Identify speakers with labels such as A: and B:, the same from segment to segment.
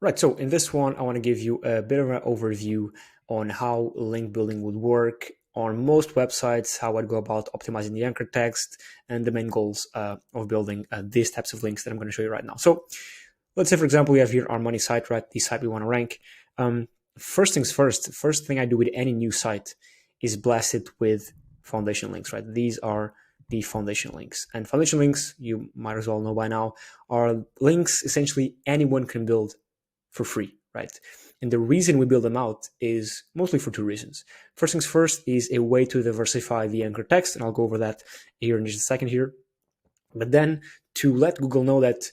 A: Right, so in this one, I want to give you a bit of an overview on how link building would work on most websites, how I'd go about optimizing the anchor text, and the main goals of building these types of links that I'm going to show you right now. So let's say, for example, we have here our money site, right? The site we want to rank. First things first, first thing I do with any new site is blast it with foundation links, right? These are the foundation links. And foundation links, you might as well know by now, are links essentially anyone can build for free, right? And the reason we build them out is mostly for two reasons. First things first is a way to diversify the anchor text, and I'll go over that here in just a second here. But then to let Google know that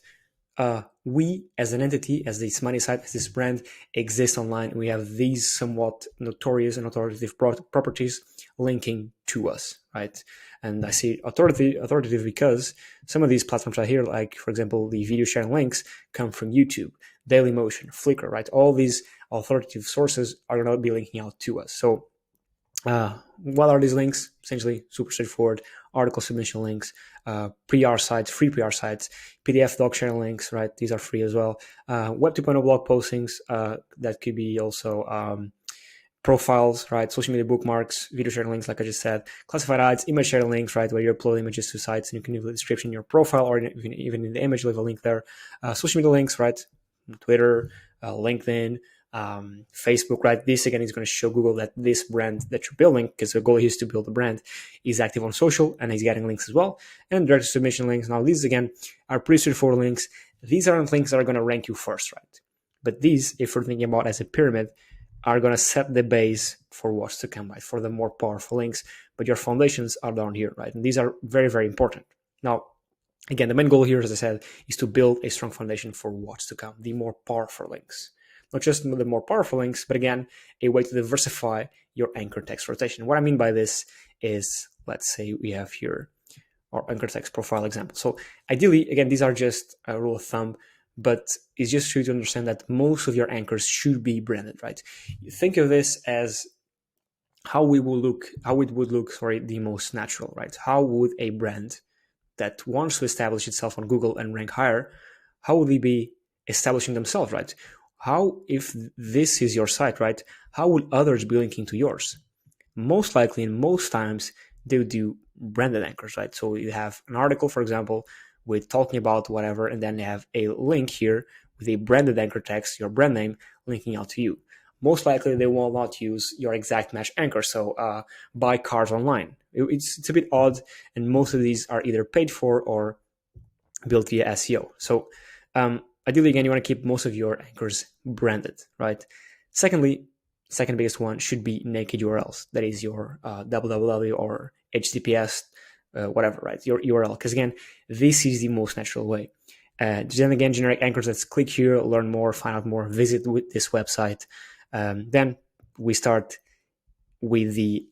A: we as an entity, as this money site, as this brand exist online, we have these somewhat notorious and authoritative properties linking to us, right? And I say authoritative because some of these platforms right here, like for example, the video sharing links come from YouTube, Dailymotion, Flickr, right? All these authoritative sources are going to be linking out to us. So what are these links? Essentially, super straightforward. Article submission links, PR sites, free PR sites, PDF doc sharing links, right? These are free as well. Web 2.0 blog postings, that could be also profiles, right? Social media bookmarks, video sharing links, like I just said, classified ads, image sharing links, right? Where you upload images to sites and you can leave a description in your profile or even in the image, leave a link there. Social media links, right? Twitter, LinkedIn, Facebook, right? This again is going to show Google that this brand that you're building, because the goal is to build a brand, is active on social and is getting links as well. And direct submission links. Now, these again are pretty straightforward links. These aren't links that are going to rank you first, right? But these, if we're thinking about as a pyramid, are going to set the base for what's to come, right? For the more powerful links. But your foundations are down here, right? And these are very, very important. Now, again, the main goal here, as I said, is to build a strong foundation for what's to come, the more powerful links. Not just the more powerful links, but again, a way to diversify your anchor text rotation. What I mean by this is, let's say we have here our anchor text profile example. So ideally, again, these are just a rule of thumb, but it's just for you to understand that most of your anchors should be branded, right? You think of this as how it would look, the most natural, right? How would a brand that wants to establish itself on Google and rank higher, how would they be establishing themselves, right? How, if this is your site, right, how would others be linking to yours? Most likely, and most times, they would do branded anchors, right? So you have an article, for example, with talking about whatever, and then they have a link here with a branded anchor text, your brand name, linking out to you. Most likely, they will not use your exact match anchor. So buy cars online. It's a bit odd, and most of these are either paid for or built via SEO. So ideally, again, you want to keep most of your anchors branded, right? Secondly, second biggest one should be naked URLs. That is your www or HTTPS, whatever, right? Your URL. Because again, this is the most natural way. Then again, generic anchors. Let's click here, learn more, find out more, visit with this website. Then we start with the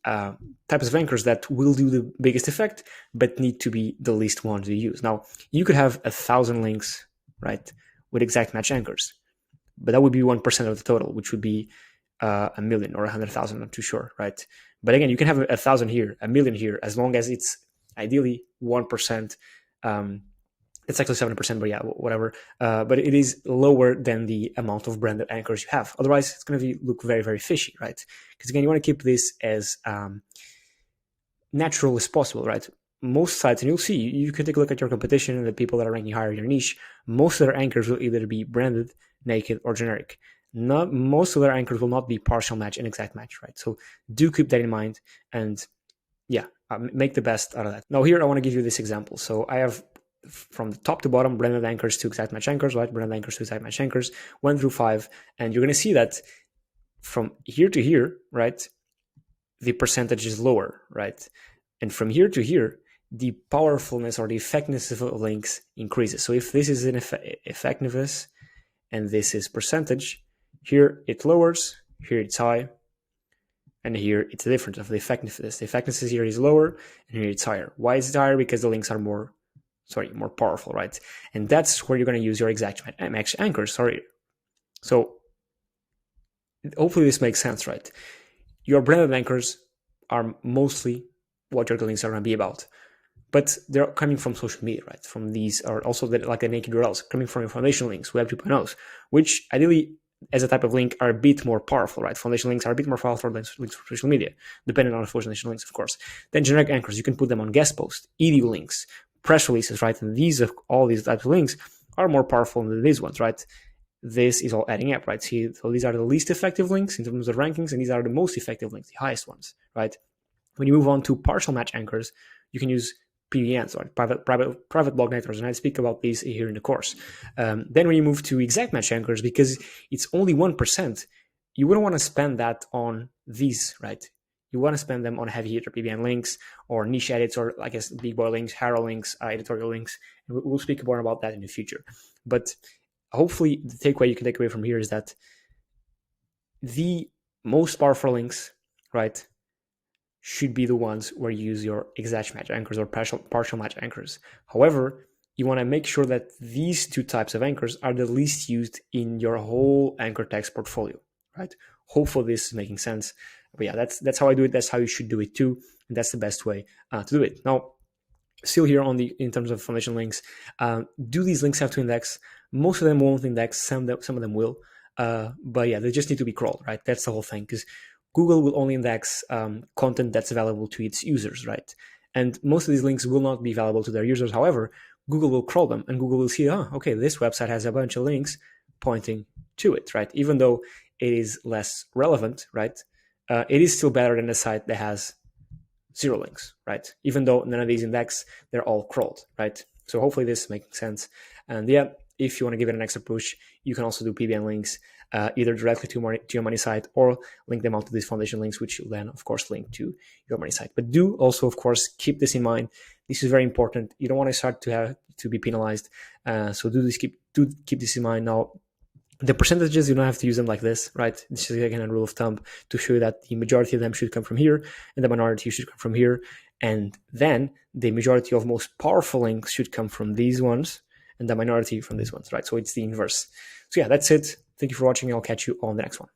A: types of anchors that will do the biggest effect, but need to be the least ones you use. Now, you could have 1,000 links, right, with exact match anchors, but that would be 1% of the total, which would be a million or 100,000. I'm not too sure, right? But again, you can have 1,000 here, a million here, as long as it's ideally 1%. It's actually 7%, but yeah, whatever. But it is lower than the amount of branded anchors you have. Otherwise, it's going to look very, very fishy, right? Because again, you want to keep this as natural as possible, right? Most sites, and you'll see, you can take a look at your competition and the people that are ranking higher in your niche. Most of their anchors will either be branded, naked, or generic. Most of their anchors will not be partial match and exact match, right? So do keep that in mind, and yeah, make the best out of that. Now here, I want to give you this example. So I have from the top to bottom, branded anchors to exact match anchors, right? Branded anchors to exact match anchors, 1 through 5. And you're going to see that from here to here, right, the percentage is lower, right? And from here to here, the powerfulness or the effectiveness of links increases. So if this is an effectiveness and this is percentage, here it lowers, here it's high, and here it's the difference of the effectiveness. The effectiveness here is lower, and here it's higher. Why is it higher? Because the links are more powerful, right? And that's where you're going to use your exact match anchors, So hopefully this makes sense, right? Your branded anchors are mostly what your links are going to be about. but they're coming from social media, right? From these, or also like the naked URLs coming from your foundation links, Web 2.0s, which ideally, as a type of link, are a bit more powerful, right? Foundation links are a bit more powerful than links for social media, depending on the foundation links, of course. Then generic anchors, you can put them on guest posts, edu links, press releases, right? And all these types of links are more powerful than these ones, right? This is all adding up, right? See, so these are the least effective links in terms of rankings, and these are the most effective links, the highest ones, right? When you move on to partial match anchors, you can use PBNs, or private blog networks, and I speak about these here in the course. Then when you move to exact match anchors, because it's only 1%, you wouldn't want to spend that on these, right? You want to spend them on heavy hitter PBN links or niche edits, or I guess big boy links, hero links, editorial links. And we'll speak more about that in the future. But hopefully the takeaway you can take away from here is that the most powerful links, right, should be the ones where you use your exact match anchors or partial match anchors. However, you want to make sure that these two types of anchors are the least used in your whole anchor text portfolio, right? Hopefully this is making sense. But yeah, that's how I do it. That's how you should do it too. And that's the best way to do it. Now, still here in terms of foundation links, do these links have to index? Most of them won't index. Some of them will. But yeah, they just need to be crawled, right? That's the whole thing, because Google will only index content that's available to its users, right? And most of these links will not be available to their users. However, Google will crawl them, and Google will see, okay, this website has a bunch of links pointing to it, right? Even though it is less relevant, right? It is still better than a site that has 0 links, right? Even though none of these index, they're all crawled, right? So hopefully this is making sense. And yeah, if you want to give it an extra push, you can also do PBN links, either directly to your money site, or link them out to these foundation links, which will then, of course, link to your money site. But do also, of course, keep this in mind. This is very important. You don't want to start to be penalized. So keep this in mind. Now, the percentages, you don't have to use them like this, right? This is again a rule of thumb to show that the majority of them should come from here and the minority should come from here. And then the majority of most powerful links should come from these ones and the minority from these ones, right? So it's the inverse. So yeah, that's it. Thank you for watching. I'll catch you on the next one.